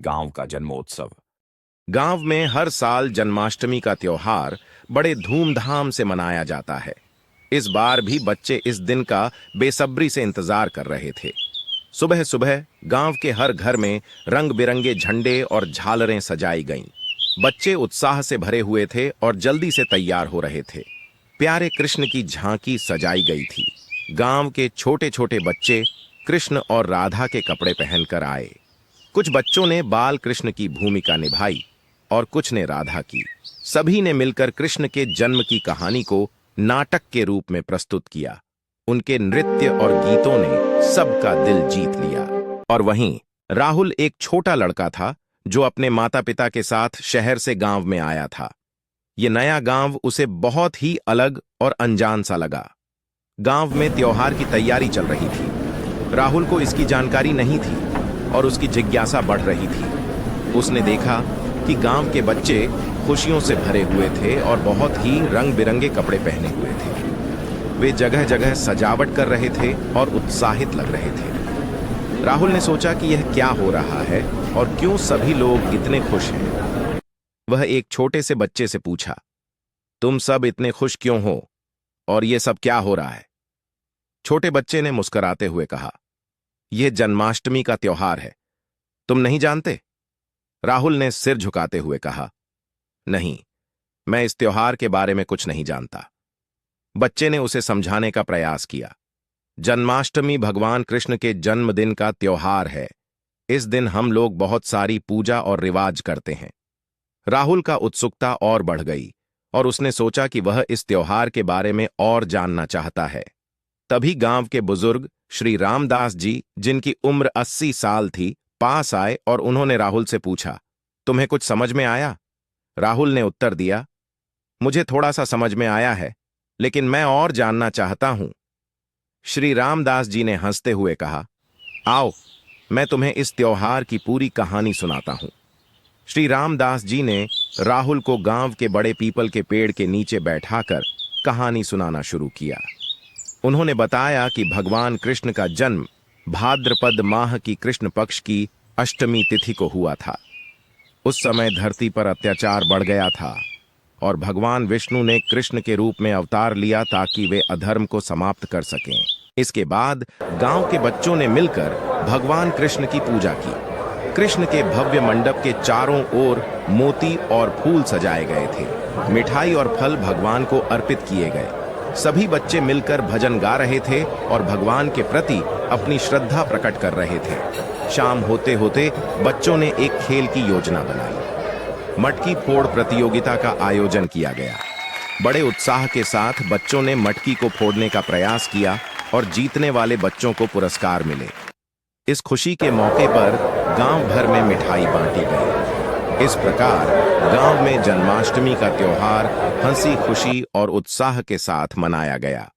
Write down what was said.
गांव का जन्मोत्सव। गांव में हर साल जन्माष्टमी का त्योहार बड़े धूमधाम से मनाया जाता है। इस बार भी बच्चे इस दिन का बेसब्री से इंतजार कर रहे थे। सुबह सुबह गांव के हर घर में रंग बिरंगे झंडे और झालरें सजाई गईं। बच्चे उत्साह से भरे हुए थे और जल्दी से तैयार हो रहे थे। प्यारे कृष्ण की झांकी सजाई गई थी। गांव के छोटे छोटे बच्चे कृष्ण और राधा के कपड़े पहनकर आए। कुछ बच्चों ने बाल कृष्ण की भूमिका निभाई और कुछ ने राधा की। सभी ने मिलकर कृष्ण के जन्म की कहानी को नाटक के रूप में प्रस्तुत किया। उनके नृत्य और गीतों ने सबका दिल जीत लिया। और वहीं राहुल एक छोटा लड़का था जो अपने माता पिता के साथ शहर से गांव में आया था। ये नया गांव उसे बहुत ही अलग और अनजान सा लगा। गांव में त्योहार की तैयारी चल रही थी। राहुल को इसकी जानकारी नहीं थी और उसकी जिज्ञासा बढ़ रही थी। उसने देखा कि गांव के बच्चे खुशियों से भरे हुए थे और बहुत ही रंग बिरंगे कपड़े पहने हुए थे। वे जगह जगह सजावट कर रहे थे और उत्साहित लग रहे थे। राहुल ने सोचा कि यह क्या हो रहा है और क्यों सभी लोग इतने खुश हैं। वह एक छोटे से बच्चे से पूछा, तुम सब इतने खुश क्यों हो और ये सब क्या हो रहा है? छोटे बच्चे ने मुस्कुराते हुए कहा, यह जन्माष्टमी का त्योहार है, तुम नहीं जानते? राहुल ने सिर झुकाते हुए कहा, नहीं, मैं इस त्योहार के बारे में कुछ नहीं जानता। बच्चे ने उसे समझाने का प्रयास किया। जन्माष्टमी भगवान कृष्ण के जन्मदिन का त्योहार है। इस दिन हम लोग बहुत सारी पूजा और रिवाज करते हैं। राहुल का उत्सुकता और बढ़ गई और उसने सोचा कि वह इस त्योहार के बारे में और जानना चाहता है। तभी गांव के बुजुर्ग श्री रामदास जी, जिनकी उम्र 80 साल थी, पास आए और उन्होंने राहुल से पूछा, तुम्हें कुछ समझ में आया? राहुल ने उत्तर दिया, मुझे थोड़ा सा समझ में आया है, लेकिन मैं और जानना चाहता हूं। श्री रामदास जी ने हंसते हुए कहा, आओ, मैं तुम्हें इस त्योहार की पूरी कहानी सुनाता हूं। श्री रामदास जी ने राहुल को गांव के बड़े पीपल के पेड़ के नीचे बैठाकर कहानी सुनाना शुरू किया। उन्होंने बताया कि भगवान कृष्ण का जन्म भाद्रपद माह की कृष्ण पक्ष की अष्टमी तिथि को हुआ था। उस समय धरती पर अत्याचार बढ़ गया था और भगवान विष्णु ने कृष्ण के रूप में अवतार लिया ताकि वे अधर्म को समाप्त कर सकें। इसके बाद गांव के बच्चों ने मिलकर भगवान कृष्ण की पूजा की। कृष्ण के भव्य मंडप के चारों ओर मोती और फूल सजाए गए थे। मिठाई और फल भगवान को अर्पित किए गए। सभी बच्चे मिलकर भजन गा रहे थे और भगवान के प्रति अपनी श्रद्धा प्रकट कर रहे थे। शाम होते होते बच्चों ने एक खेल की योजना बनाई। मटकी फोड़ प्रतियोगिता का आयोजन किया गया। बड़े उत्साह के साथ बच्चों ने मटकी को फोड़ने का प्रयास किया और जीतने वाले बच्चों को पुरस्कार मिले। इस खुशी के मौके पर गांव भर में मिठाई बांटी गई। इस प्रकार गांव में जन्माष्टमी का त्योहार हंसी खुशी और उत्साह के साथ मनाया गया।